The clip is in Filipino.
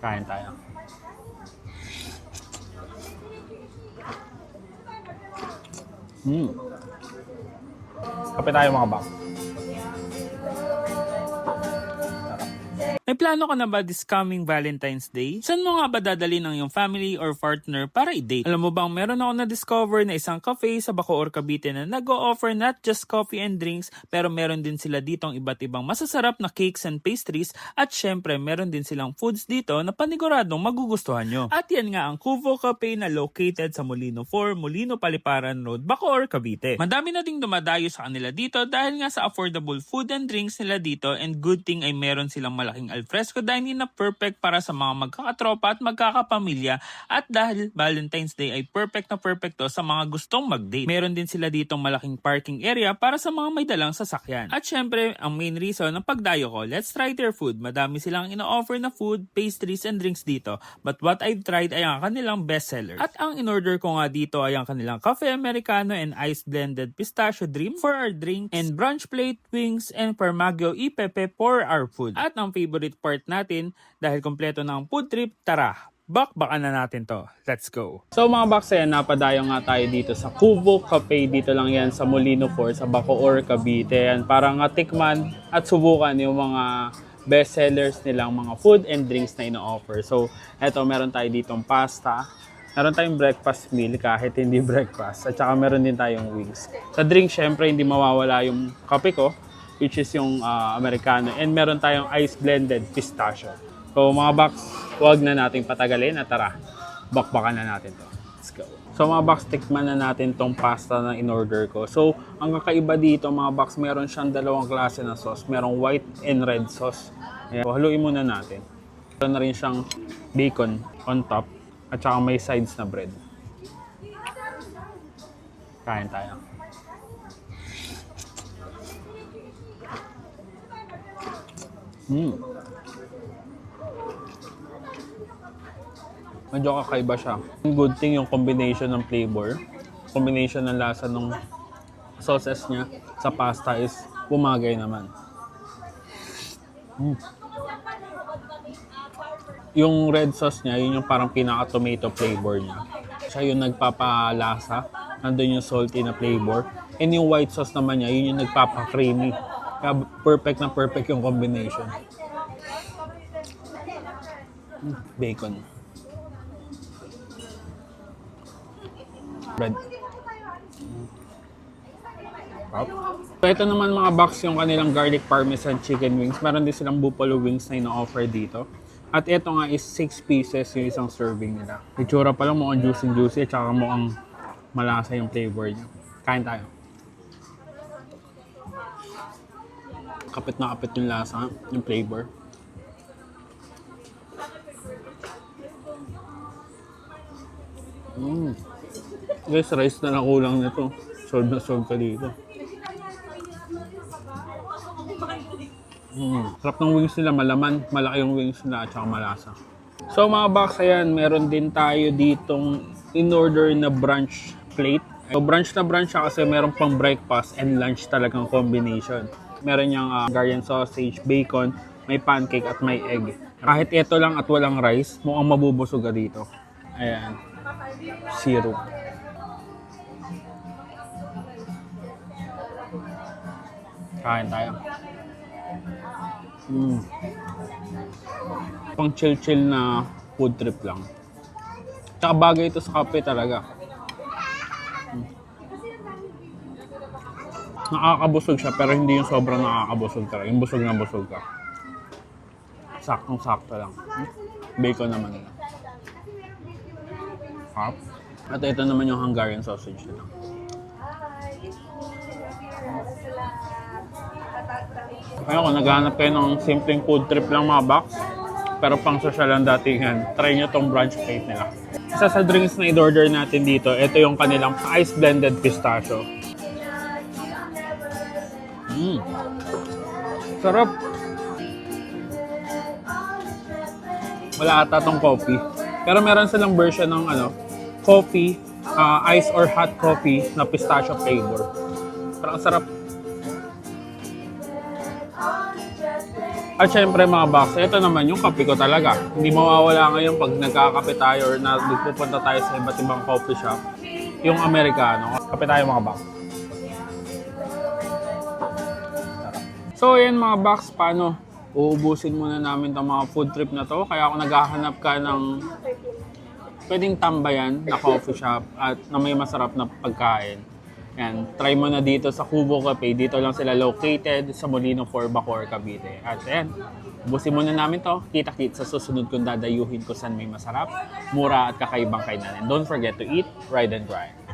Kain tayo. Kape tayo mga bang. May plano ka na ba this coming Valentine's Day? Saan mo nga ba dadali ng iyong family or partner para i-date? Alam mo bang meron ako na-discover na isang cafe sa Bacoor, Cavite na nag-o-offer not just coffee and drinks, pero meron din sila ditong iba't ibang masasarap na cakes and pastries, at syempre meron din silang foods dito na paniguradong magugustuhan nyo. At yan nga ang Cuvo Cafe na located sa Molino 4, Molino Paliparan Road, Bacoor, Cavite. Madami na ding dumadayo sa kanila dito dahil nga sa affordable food and drinks nila dito, and good thing ay meron silang malaking alfresco dining na perfect para sa mga magkakatropa at magkakapamilya, at dahil Valentine's Day ay perfect na perfect to sa mga gustong mag-date. Meron din sila ditong malaking parking area para sa mga may dalang sasakyan. At syempre, ang main reason ng pagdayo ko, let's try their food. Madami silang ino-offer na food, pastries, and drinks dito. But what I've tried ay ang kanilang bestseller. At ang in-order ko nga dito ay ang kanilang Cafe Americano and Ice Blended Pistachio Dream for our drinks, and brunch plate, wings, and Parmagyo Ipepe for our food. At ang favorite part natin, dahil kompleto na ang food trip, tara, bakbakan na natin to. Let's go. So mga box, ayan, napadayo nga tayo dito sa Cuvo Cafe. Dito lang yan sa Molino 4 sa Bacoor, Cavite. Yan, para nga tikman at subukan yung mga best sellers nilang mga food and drinks na ino-offer. So eto, meron tayo ditong pasta. Meron tayong breakfast meal kahit hindi breakfast. At saka meron din tayong wings. Sa drink, syempre, hindi mawawala yung kape ko, which is yung Americano. And meron tayong ice blended pistachio. So mga box, huwag na natin patagalin. At tara, bakbakan na natin to. Let's go. So mga box, tikman na natin tong pasta na in-order ko. So ang kakaiba dito mga box, meron siyang dalawang klase na sauce. Merong white and red sauce. Ayan. So haluin muna natin. Meron na rin siyang bacon on top. At saka may sides na bread. Kain tayo. Medyo kakaiba siya. Good thing yung combination ng flavor. Combination ng lasa ng sauces niya sa pasta is bumagay naman. Yung red sauce niya, yun yung parang pinaka-tomato flavor niya. Siya yung nagpapalasa. Nandun yung salty na flavor. And yung white sauce naman niya, yun yung nagpapa-creamy. Kaya perfect na perfect yung combination. Bacon. Bread. So ito naman mga box yung kanilang garlic parmesan chicken wings. Meron din silang buffalo wings na ino-offer dito. At ito nga is 6 pieces yung isang serving nila. Itsura pa lang mukhang juicy at saka mukhang malasa yung flavor niya. Kain tayo. Kapit na kapit yung lasa, yung flavor. Guys, rice na lang kulang nito. Solve na solve ka dito. Sarap ng wings nila, malaman. Malaki yung wings nila at saka malasa. So mga box, ayan, meron din tayo ditong in-order na brunch plate. So brunch na brunch siya kasi meron pang breakfast and lunch talagang combination. Meron yung Hungarian sausage, bacon, may pancake at may egg. Kahit ito lang at walang rice, mukhang mabubusog ka dito. Ayan. Syrup. Kain tayo. Pang chill-chill na food trip lang. Tsaka bagay ito sa kape talaga. Nakakabusog siya pero hindi yung sobrang nakakabusog talaga. Yung busog na busog ka. Saktong-sakto lang. Bacon naman nila. At ito naman yung Hungarian sausage nila. Ayun, kung naghahanap kayo ng simpleng food trip lang mga box, pero pang social ang datingan, try nyo tong brunch plate nila. Isa sa drinks na i-order natin dito, ito yung kanilang ice blended pistachio. Sarap! Wala ata tong coffee. Pero meron silang version ng coffee, ice or hot coffee na pistachio flavor. Parang sarap. At syempre mga box, ito naman yung kape ko talaga. Hindi mawawala ngayon pag nagkakape tayo or nagpupunta tayo sa iba't ibang coffee shop. Yung Americano. Kape tayo mga box. So ayan mga box, paano? Uubusin muna namin itong mga food trip na to. Kaya kung naghahanap ka ng pwedeng tambayan na coffee shop at na may masarap na pagkain, yan, try mo na dito sa Cubo Cafe. Dito lang sila located sa Molino 4, Bacoor, Cavite. At ayan, ubusin muna namin to. Kita-kit sa susunod kung dadayuhin ko saan may masarap, mura at kakaibang kainan. And don't forget to eat, ride and grind.